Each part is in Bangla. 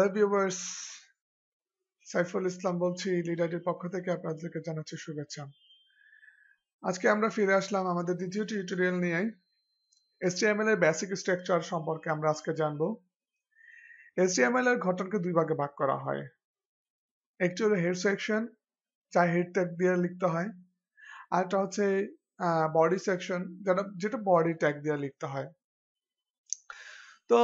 হ্যালো ভিউয়ার্স, সাইফুল ইসলাম বলছি লিডারের পক্ষ থেকে আপনাদেরকে জানাচ্ছি শুভেচ্ছা। আজকে আমরা ফিরে আসলাম আমাদের দ্বিতীয় টিউটোরিয়াল নিয়ে। HTML এর বেসিক স্ট্রাকচার সম্পর্কে আমরা আজকে জানবো। HTML এর গঠনকে দুই ভাগে ভাগ করা হয়। একটি হলো হেড সেকশন, যা হেড ট্যাগ দিয়ে লিখতে হয়, আর একটা হচ্ছে বডি সেকশন, যেটা বডি ট্যাগ দিয়ে লিখতে হয়। তো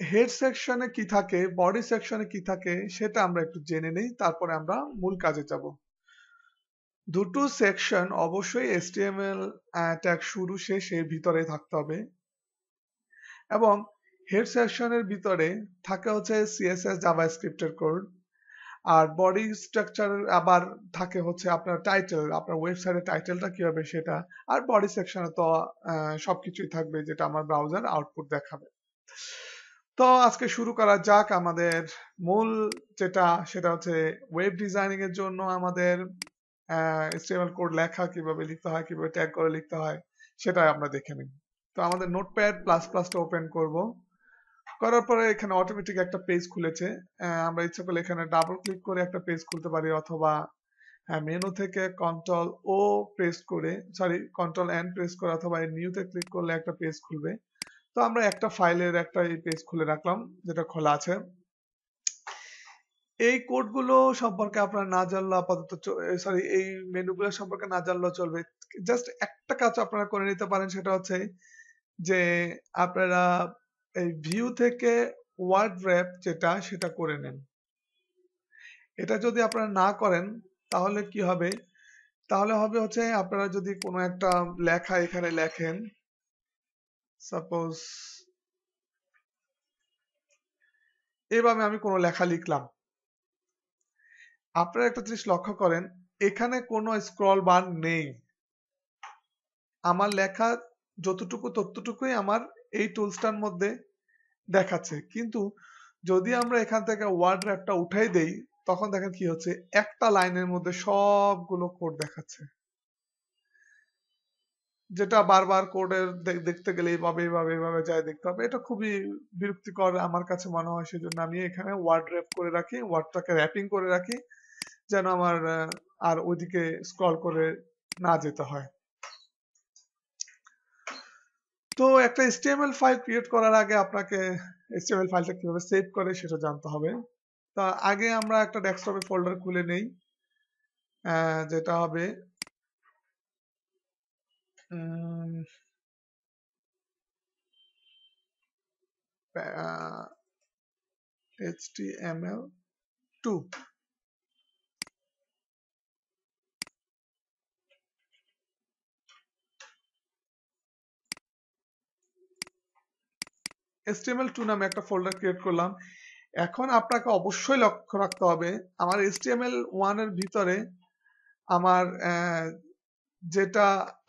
হেড সেকশনে কি থাকে, বডি সেকশনে কি থাকে সেটা আমরা একটু জেনে নেই, তারপরে আমরা মূল কাজে যাব। দুটো সেকশন অবশ্যই HTML ট্যাগ শুরু শেষ এর ভিতরে থাকতে হবে, এবং হেড সেকশনের ভিতরে থাকে হচ্ছে CSS জাভাস্ক্রিপ্টের কোড, আর বডি স্ট্রাকচার আবার থাকে হচ্ছে আপনার টাইটেল, আপনার ওয়েবসাইটের টাইটেলটা কি হবে সেটা, আর বডি সেকশনে তো সবকিছুই থাকবে যেটা আমার ব্রাউজার আউটপুট দেখাবে। তো আজকে শুরু করা যাক। আমাদের মূল যেটা সেটা হচ্ছে ওয়েব ডিজাইনিং এর জন্য আমাদের HTML কোড লেখা কিভাবে লিখতে হয়, কিভাবে ট্যাগ করে লিখতে হয় সেটা আমরা দেখে নিই। তো আমাদের নোটপ্যাড প্লাস প্লাসটা ওপেন করব। করার পরে এখানে অটোমেটিক একটা পেজ খুলেছে। আমরা ইচ্ছা করলে এখানে ডাবল ক্লিক করে একটা পেজ খুলতে পারি, অথবা মেনু থেকে কন্ট্রোল এন প্রেস করে অথবা নিউতে ক্লিক করলে একটা পেজ খুলবে। তো আমরা একটা ফাইলের একটা এই পেজ খুলে রাখলাম যেটা খোলা আছে। এই কোডগুলো সম্পর্কে আপনারা না জানলে আপাতত এই মেনুগুলো সম্পর্কে না জানলেও চলবে। জাস্ট একটা কাজ আপনারা করে নিতে পারেন, সেটা হচ্ছে যে আপনারা এই ভিউ থেকে ওয়ার্ড র্যাপ যেটা সেটা করে নেন। এটা যদি আপনারা না করেন তাহলে কি হবে, তাহলে হবে হচ্ছে আপনারা যদি কোনো একটা লেখা এখানে লেখেন, সাপোজ এইভাবে আমি কোনো লেখা লিখলাম, আপনারা একটা জিনিস লক্ষ্য করেন, এখানে কোনো স্ক্রল বার নেই। আমার লেখা যতটুকু ততটুকুই আমার এই টুলসটার মধ্যে দেখাচ্ছে, কিন্তু যদি আমরা এখান থেকে ওয়ার্ড র্যাপটা উঠাই দেই তখন দেখেন কি হচ্ছে, একটা লাইনের মধ্যে সবগুলো কোড দেখাচ্ছে, যেটা বারবার কোডের দেখতে গেলে এইভাবে যায় দেখতে হবে। এটা খুবই বিরক্তিকর আমার কাছে মনে হয়, সেজন্য আমি এখানে ওয়ার্ড র্যাপ করে রাখি, ওয়ার্ডটাকে র্যাপিং করে রাখি, যেন আমার আর ওইদিকে স্ক্রল করে না যেতে হয়। তো একটা HTML ফাইল ক্রিয়েট করার আগে আপনাকে HTML ফাইলটা কিভাবে সেভ করে সেটা জানতে হবে। তা আগে আমরা একটা ডেস্কটপে ফোল্ডার খুলে নেই, যেটা হবে HTML2। HTML2 নামে একটা ফোল্ডার ক্রিয়েট করলাম। এখন আপনাকে অবশ্যই লক্ষ্য রাখতে হবে, আমার HTML1 এর ভিতরে আমার যেটা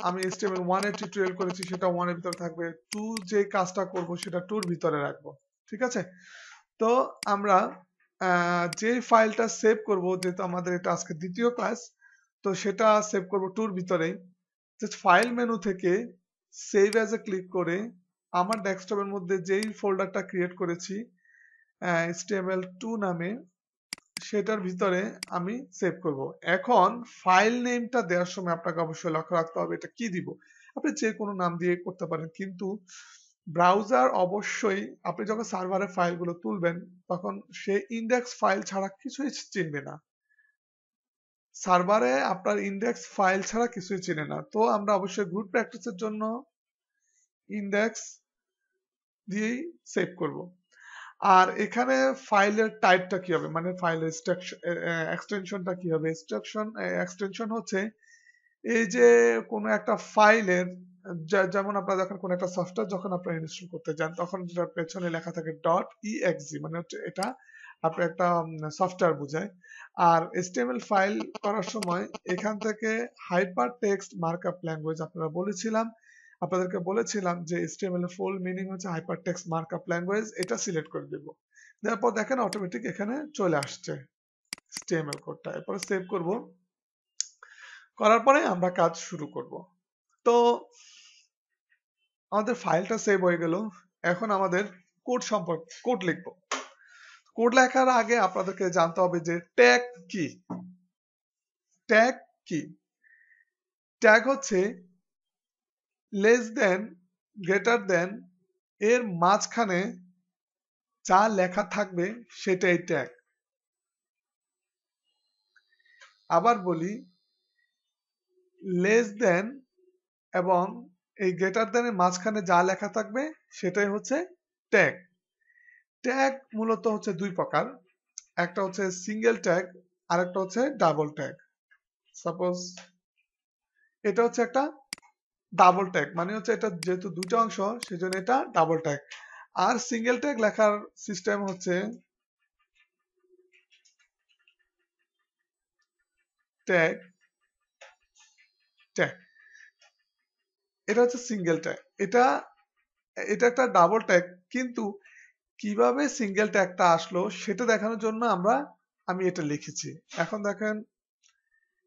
আমি HTML1 এর টিউটোরিয়াল করেছি সেটা 1 এর ভিতরে থাকবে, 2 যে কাজটা করব সেটা 2 এর ভিতরে রাখবো। ঠিক আছে? তো আমরা যে ফাইলটা সেভ করব, যেহেতু আমাদের এটা আজকে দ্বিতীয় ক্লাস, তো সেটা সেভ করব 2 এর ভিতরেই। জাস্ট ফাইল মেনু থেকে সেভ অ্যাজ এ ক্লিক করে আমার ডেস্কটপের মধ্যে যেই ফোল্ডারটা ক্রিয়েট করেছি HTML2 নামে, সেটার ভিতরে আমি সেভ করব। এখন ফাইল নেমটা দেওয়ার সময় আপনাকে অবশ্যই লক্ষ্য রাখতে হবে এটা কি দিব। আপনি যে কোনো নাম দিয়ে করতে পারেন, কিন্তু ব্রাউজার অবশ্যই আপনি যখন সার্ভারে ফাইলগুলো তুলবেন তখন সে ইন্ডেক্স ফাইল ছাড়া কিছুই চিনবে না। সার্ভারে আপনার ইন্ডেক্স ফাইল ছাড়া কিছুই চিনে না। তো আমরা অবশ্যই গুড প্র্যাকটিসের জন্য ইন্ডেক্স দিয়েই সেভ করব। আর এখানে ফাইলের টাইপটা কি হবে, মানে ফাইলের এক্সটেনশনটা কি হবে। এক্সটেনশন হচ্ছে এই যে কোনো একটা ফাইলের, যেমন আপনারা যখন কোনো একটা সফটওয়্যার যখন আপনারা ইনস্টল করতে যান তখন যেটা পেছনে লেখা থাকে .exe, মানে হচ্ছে এটা আপনার একটা সফটওয়্যার বোঝায়। আর HTML ফাইল করার সময় এখান থেকে হাইপার টেক্সট মার্কআপ ল্যাঙ্গুয়েজ আপনাদেরকে বলেছিলাম যে HTML এর ফুল মিনিং হচ্ছে হাইপার টেক্সট মার্কআপ ল্যাঙ্গুয়েজ, এটা সিলেক্ট করে দেব। তারপর দেখেন অটোমেটিক এখানে চলে আসছে HTML কোডটা। এরপরে সেভ করব, করার পরে আমরা কাজ শুরু করব। তো আমাদের ফাইলটা সেভ হয়ে গেল, এখন আমাদের কোড লিখব। কোড লেখার আগে আপনাদেরকে জানতে হবে যে ট্যাগ কি। ট্যাগ কি? ট্যাগ হচ্ছে লেস দেন, গ্রেটার দেন এর মাঝখানে যা লেখা থাকবে সেটাই ট্যাগ। আবার বলি, লেস দেন এবং এই গ্রেটার দেন এর মাঝখানে যা লেখা থাকবে সেটাই হচ্ছে ট্যাগ। ট্যাগ মূলত হচ্ছে দুই প্রকার, একটা হচ্ছে সিঙ্গেল ট্যাগ আর একটা হচ্ছে ডাবল ট্যাগ। সাপোজ এটা হচ্ছে একটা ডাবল ট্যাগ, মানে হচ্ছে এটা যেহেতু দুটো অংশ সেজন্য এটা ডাবল ট্যাগ। আর সিঙ্গেল ট্যাগ লেখার সিস্টেম হচ্ছে ট্যাগ ট্যাগ, এটা হচ্ছে সিঙ্গেল ট্যাগ। এটা এটা একটা ডাবল ট্যাগ, কিন্তু কিভাবে সিঙ্গেল ট্যাগটা আসলো সেটা দেখানোর জন্য আমি এটা লিখেছি। এখন দেখেন,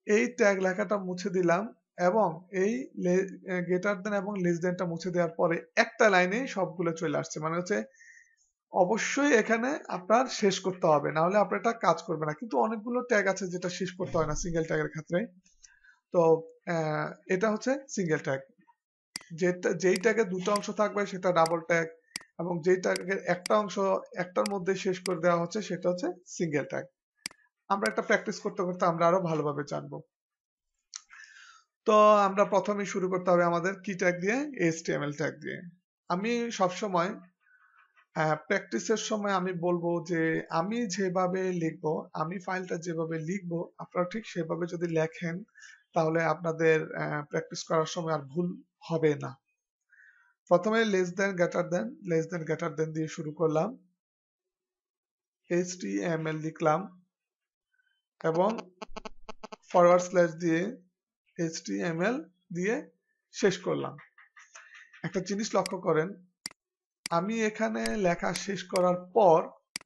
এই ট্যাগ লেখাটা মুছে দিলাম এবং এই গ্রেটার দেন এবং লেস দেনটা মুছে দেওয়ার পরে একটা লাইনে সবগুলো চলে আসছে, মানে হচ্ছে অবশ্যই এখানে আপনার শেষ করতে হবে, না হলে আপনার এটা কাজ করবে না। কিন্তু অনেকগুলো ট্যাগ আছে যেটা শেষ করতে হয় না সিঙ্গেল ট্যাগের ক্ষেত্রে। তো এটা হচ্ছে সিঙ্গেল ট্যাগ। যেই ট্যাগের দুটো অংশ থাকবে সেটা ডাবল ট্যাগ, এবং যেই ট্যাগের একটা অংশ একটার মধ্যে শেষ করে দেওয়া হচ্ছে সেটা হচ্ছে সিঙ্গেল ট্যাগ। আমরা একটা প্র্যাকটিস করতে করতে আমরা আরো ভালোভাবে জানবো। তো আমরা প্রথমেই শুরু করতে হবে আমাদের কি ট্যাগ দিয়ে, HTML ট্যাগ দিয়ে। আমি সবসময় প্র্যাকটিসের সময় আমি বলবো যে আমি যেভাবে লিখবো, আমি ফাইলটা যেভাবে লিখবো আপনারা ঠিক সেভাবে যদি লেখেন তাহলে আপনাদের প্র্যাকটিস করার সময় আর ভুল হবে না। প্রথমে less than greater than, less than greater than দিয়ে শুরু করলাম, HTML লিখলাম এবং ফরওয়ার্ড স্ল্যাশ দিয়ে HTML দিয়ে শেষ করলাম। একটা জিনিস লক্ষ্য করেন, আমি এখানে লেখা শেষ করার পর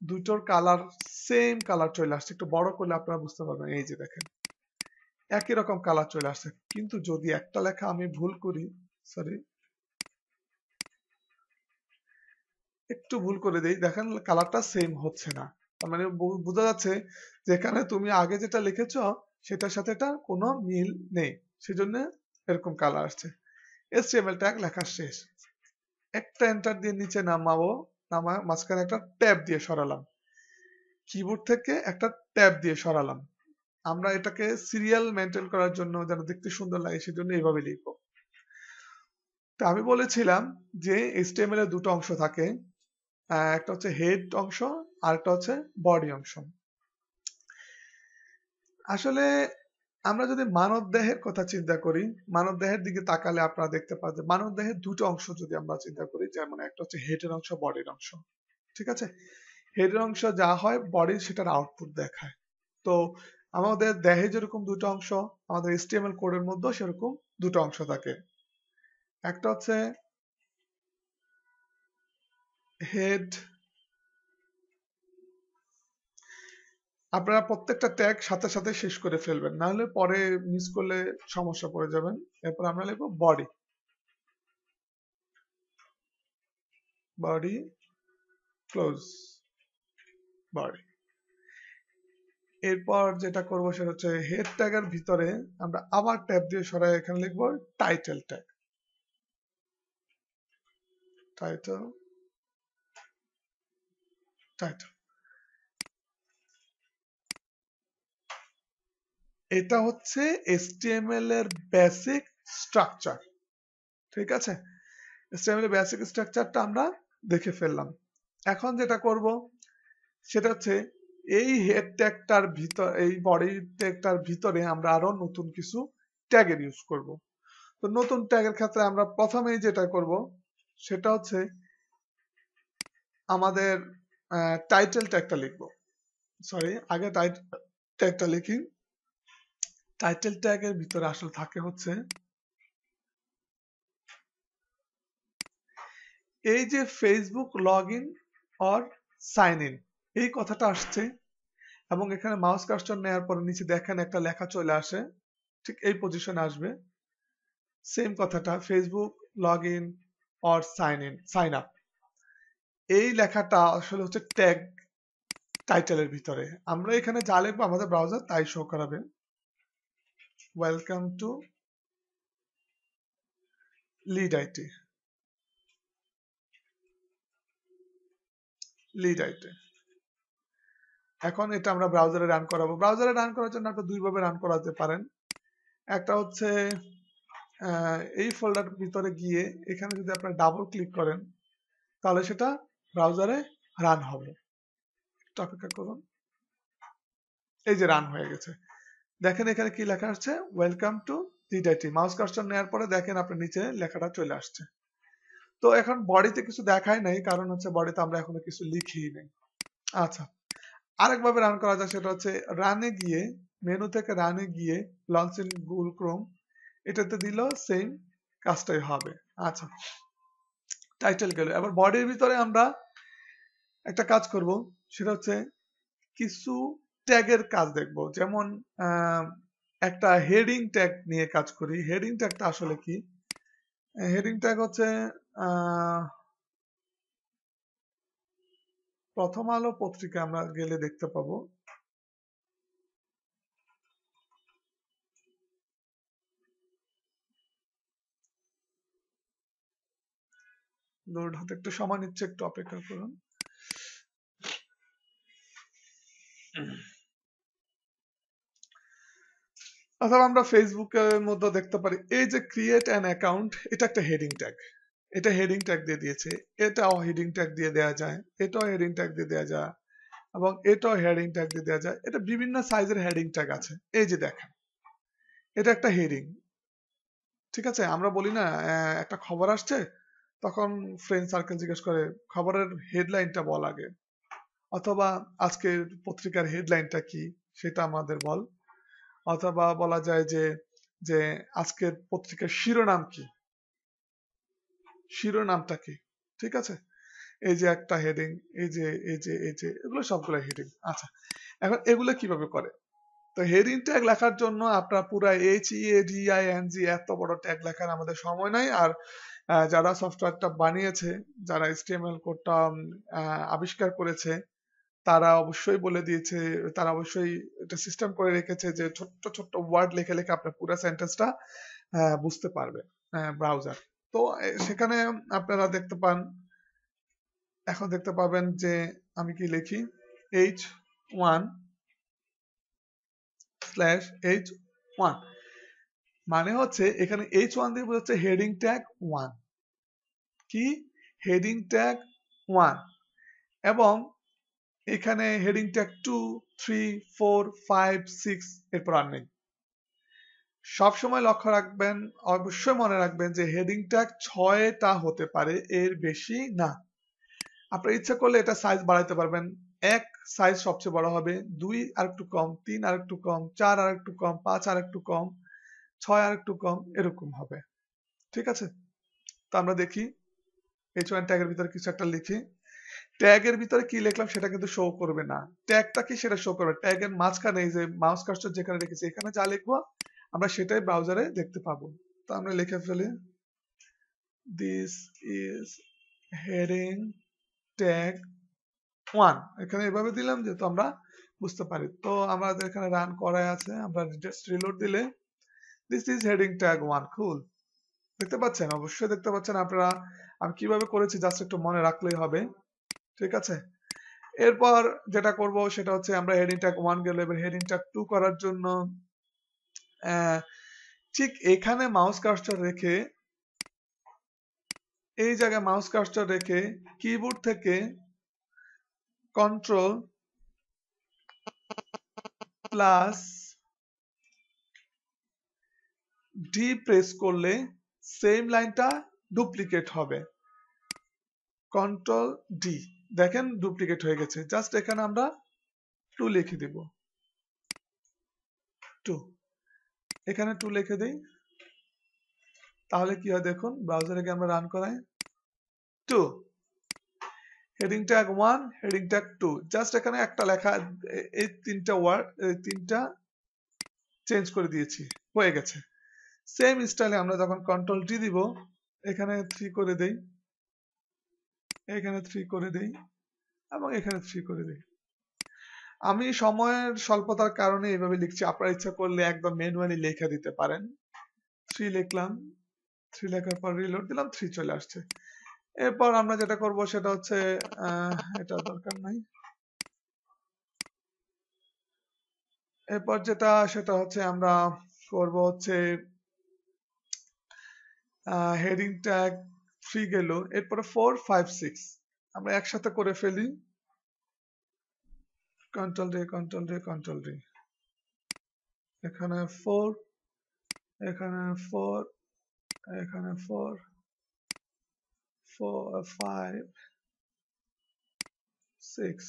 দুটোর কালার সেম কালার চলে আসছে। একটু বড় করলে আপনারা বুঝতে পারবেন, এই যে দেখেন একই রকম কালার চলে আসছে। কিন্তু যদি একটা লেখা আমি ভুল করি, সরি একটু ভুল করে দেই, দেখেন কালারটা সেম হচ্ছে না। তার মানে বোঝা যাচ্ছে যেখানে তুমি আগে যেটা লিখেছ সেটার সাথে এটা কোনো মিল নেই, সেজন্য এরকম কালার আসছে। HTML ট্যাগ লেখা শেষ, একটা এন্টার দিয়ে নিচে নামাবো, মাঝখানে একটা ট্যাব দিয়ে সরালাম, কিবোর্ড থেকে একটা ট্যাব দিয়ে সরালাম। আমরা এটাকে সিরিয়াল মেনটেন করার জন্য যেন দেখতে সুন্দর লাগে সেজন্য এইভাবে লিখবো। তো আমি বলেছিলাম যে HTML এর দুটো অংশ থাকে, একটা হচ্ছে হেড অংশ আর একটা হচ্ছে বডি অংশ। আসলে আমরা যদি মানব দেহের কথা চিন্তা করি, মানব দেহের দিকে তাকালে আপনারা দেখতে পাবেন যে মানব দেহের দুটো অংশ যদি আমরা চিন্তা করি, যেমন একটা হচ্ছে হেডের অংশ, বডির অংশ। ঠিক আছে, হেডের অংশ যা হয় বডি সেটার আউটপুট দেখায়। তো আমাদের দেহে যেরকম দুটো অংশ, আমাদের HTML কোডের মধ্যেও সেরকম দুটো অংশ থাকে। একটা হচ্ছে হেড, আপনারা প্রত্যেকটা ট্যাগ সাথে সাথে শেষ করে ফেলবেন, না হলে পরে মিস করলে সমস্যা পড়ে যাবেন। এরপর আমরা লিখবো বডি, বডি ক্লোজ, বডি। এরপর যেটা করবো সেটা হচ্ছে হেড ট্যাগের ভিতরে আমরা আবার ট্যাব দিয়ে সরাই এখানে লিখবো টাইটেল ট্যাগ, টাইটেল, টাইটেল। এটা হচ্ছে HTML এর বেসিক স্ট্রাকচার। ঠিক আছে, HTML এর বেসিক স্ট্রাকচারটা আমরা দেখে ফেললাম। এখন যেটা করব সেটা হচ্ছে এই হেড ট্যাগটার ভিতর, এই বডি ট্যাগটার ভিতরে আমরা আরো নতুন কিছু ট্যাগের ইউজ করব। তো নতুন ট্যাগের ক্ষেত্রে আমরা প্রথমেই যেটা করব সেটা হচ্ছে আমাদের টাইটেল ট্যাগটা লিখব। সরি, আগে টাইটেল ট্যাগটা লিখি। টাইটেল ট্যাগের ভিতরে আসলে থাকে হচ্ছে এই যে Facebook log in or sign in, এই কথাটা আসছে এবং এখানে মাউস কার্সর নেওয়ার পরে নিচে দেখেন একটা লেখা চলে আসে, ঠিক এই পজিশনে আসবে। সেম কথাটা Facebook log in or sign up, এই লেখাটা আসলে হচ্ছে ট্যাগ, টাইটেলের ভিতরে আমরা এখানে যা লিখবো আমাদের ব্রাউজার তাই শো করাবে। Welcome to lead IT, lead IT. এখন এটা আমরা ব্রাউজারে রান করাবো। ব্রাউজারে রান করার জন্য আপনি দুইভাবে রান করাতে পারেন। একটা হচ্ছে এই ফোল্ডার ভিতরে গিয়ে এখানে যদি আপনারা ডাবল ক্লিক করেন তাহলে সেটা ব্রাউজারে রান হবে। একটু অপেক্ষা করুন, এই যে রান হয়ে গেছে। দেখেন এখানে কি লেখা আসছে, welcome to lead IT. Mouse cursor নেওয়ার পরে দেখেন আপনার নিচে লেখাটা চলে আসছে। তো এখন বডিতে কিছু দেখায় নাই, কারণ হচ্ছে বডিতে আমরা এখনো কিছু লিখিই নাই। আচ্ছা, আরেকভাবে রান করা যায়, সেটা হচ্ছে রানে গিয়ে, মেনু থেকে রানে গিয়ে লঞ্চ ইন গুগল ক্রোম এটাতে দিলেও সেম কাজটাই হবে। আচ্ছা, টাইটেল গেল। এবার বডির ভিতরে আমরা একটা কাজ করব, সেটা হচ্ছে কিছু ট্যাগের কাজ দেখব। যেমন একটা হেডিং ট্যাগ নিয়ে কাজ করি। হেডিং ট্যাগটা আসলে কি? হেডিং ট্যাগ হচ্ছে প্রথম আলো পত্রিকা আমরা গেলে দেখতে পাবো। লোড হতে একটু সময় নিচ্ছে, একটু অপেক্ষা করুন। অথবা আমরা ফেসবুকের মধ্যে দেখতে পারি, এই যে ক্রিয়েট অ্যান অ্যাকাউন্ট, এটা একটা হেডিং ট্যাগ। এটা হেডিং ট্যাগ দিয়ে দিয়েছে, এটাও হেডিং ট্যাগ দিয়ে দেওয়া যায়, এটাও হেডিং ট্যাগ দিয়ে দেওয়া যায়, এবং এটাও হেডিং ট্যাগ দিয়ে দেওয়া যায়। এটা বিভিন্ন সাইজের হেডিং ট্যাগ আছে। এই যে দেখেন, এটা একটা হেডিং, ঠিক আছে? আমরা বলি না একটা খবর আসছে, তখন ফ্রেন্ড সার্কেল জিজ্ঞেস করে খবরের হেডলাইনটা বল আগে, অথবা আজকের পত্রিকার হেডলাইনটা কি সেটা আমাদের বল, অথবা বলা যায় যে যে আজকের পত্রিকার শিরোনাম কি, শিরোনামটা কি, ঠিক আছে? এই যে একটা হেডিং, এই যে এগুলো সবগুলো হেডিং। আচ্ছা, এখন এগুলো কিভাবে করে? তো হেডিং ট্যাগ লেখার জন্য আপনার পুরো HEADING এত বড় ট্যাগ লেখার আমাদের সময় নাই। আর যারা সফটওয়্যারটা বানিয়েছে, যারা HTML কোডটা আবিষ্কার করেছে, তারা অবশ্যই বলে দিয়েছে, তারা অবশ্যই এটা সিস্টেম করে রেখেছে যে ছোট্ট ছোট্ট ওয়ার্ড লিখে লিখে আপনার পুরো সেন্টেন্সটা বুঝতে পারবে ব্রাউজার। তো সেখানে আপনারা দেখতে পান, এখন দেখতে পাবেন যে আমি কি লিখি, h1/h1, মানে হচ্ছে এখানে h1 দিয়ে বোঝাচ্ছে হেডিং ট্যাগ 1, কি হেডিং ট্যাগ 1, এবং এখানে হেডিং ট্যাগ 2, 3, 4, 5, 6 এরপর আর নেই। সবসময় লক্ষ্য রাখবেন, অবশ্যই মনে রাখবেন যে হেডিং ট্যাগ 6টা হতে পারে, এর বেশি না। আপনার ইচ্ছা করলে এটা সাইজ বাড়াইতে পারবেন। 1 সাইজ সবচেয়ে বড় হবে, 2 আর একটু কম, 3 আর একটু কম, 4 আর একটু কম, 5 আর একটু কম, 6 আর একটু কম, এরকম হবে, ঠিক আছে? তো আমরা দেখি h1 ট্যাগের ভিতরে কিছু একটা লিখি। ট্যাগের ভিতরে কি লিখলাম সেটা কিন্তু শো করবে না। ট্যাগটা কি সেটা শো করবে, ট্যাগের মাঝখানে এই যে মাউস কার্সর যেখানে রেখেছি এখানে যা লিখবো আমরা সেটাই ব্রাউজারে দেখতে পাবো। তো আমরা লিখে ফেলি, দিস ইজ হেডিং ট্যাগ 1, এখানে এভাবে দিলাম যেহেতু আমরা বুঝতে পারি। তো আমাদের এখানে রান করাই আছে, আমরা জাস্ট রিলোড দিলে দিস ইজ হেডিং ট্যাগ 1, কুল। দেখতে পাচ্ছেন? অবশ্যই দেখতে পাচ্ছেন আপনারা। আমি কিভাবে করেছি জাস্ট একটু মনে রাখলেই হবে, ঠিক আছে? এরপর যেটা করব সেটা হচ্ছে আমরা হেডিং ট্যাগ 1 গেল, এবার হেডিং ট্যাগ 2 করার জন্য ঠিক এখানে মাউস কার্সর রেখে, এই জায়গায় মাউস কার্সর রেখে কিবোর্ড থেকে কন্ট্রোল প্লাস ডি প্রেস করলে সেম লাইনটা ডুপ্লিকেট হবে। কন্ট্রোল ডি, দেখেন ডুপ্লিকেট হয়ে গেছে। জাস্ট এখানে আমরা 2 লিখে দিব, 2, এখানে 2 লিখে দেই, তাহলে কি হয় দেখুন, ব্রাউজারে গিয়ে আমরা রান করাই, 2 heading tag 1, heading tag 2, just এখানে একটা লেখা, এই তিনটা ওয়ার্ড, এই তিনটা চেঞ্জ করে দিয়েছি, হয়ে গেছে। সেম স্টাইলে আমরা যখন কন্ট্রোল ডি দিব, এখানে 3 করে দেই, এখানে 3 করে দেই, এবং এখানে 3 করে দেই। আমি সময়ের স্বল্পতার কারণে এইভাবে লিখছি, আপনারা ইচ্ছা করলে একদম ম্যানুয়ালি লিখে দিতে পারেন। 3 লিখলাম, 3 লেখার পর রিলোড দিলাম, 3 চলে আসছে। এরপর আমরা যেটা করব সেটা হচ্ছে এটা দরকার নাই। এরপর সেটা হচ্ছে আমরা করব হচ্ছে হেডিং ট্যাগ 3 গেল, এরপরে 4 5 6 আমরা একসাথে করে ফেলি। Control D control D control D, এখানে 4, এখানে 4, এখানে 4 4 5 6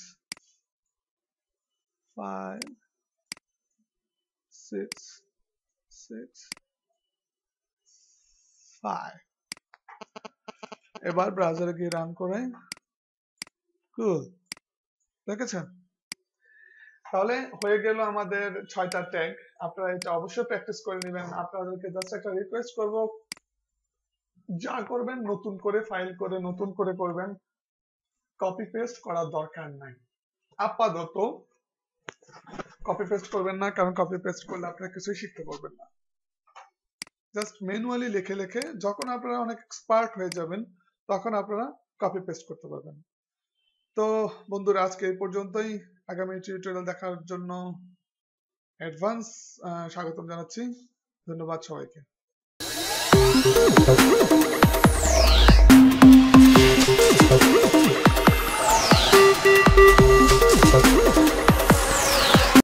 5 6 6 5। এবার ব্রাউজারে গিয়ে রান করে কুল, দেখেছেন? তাহলে হয়ে গেল আমাদের 6টা ট্যাগ। আপনারা এটা অবশ্যই প্র্যাকটিস করে নেবেন। আপনাদেরকে জাস্ট একটা রিকোয়েস্ট করব, যা করবেন নতুন করে ফাইল করে নতুন করে করবেন, কপি পেস্ট করার দরকার নাই আপাতত। কপি পেস্ট করবেন না, কারণ কপি পেস্ট করলে আপনারা কিছুই শিখতে পারবেন না। জাস্ট ম্যানুয়ালি লিখে লিখে যখন আপনারা অনেক এক্সপার্ট হয়ে যাবেন তখন আপনারা কপি পেস্ট করতে পারবেন। তো বন্ধুরা, আজকে এই পর্যন্তই। আগামী টিউটোরিয়াল দেখার জন্য অ্যাডভান্স স্বাগতম জানাচ্ছি। ধন্যবাদ সবাইকে।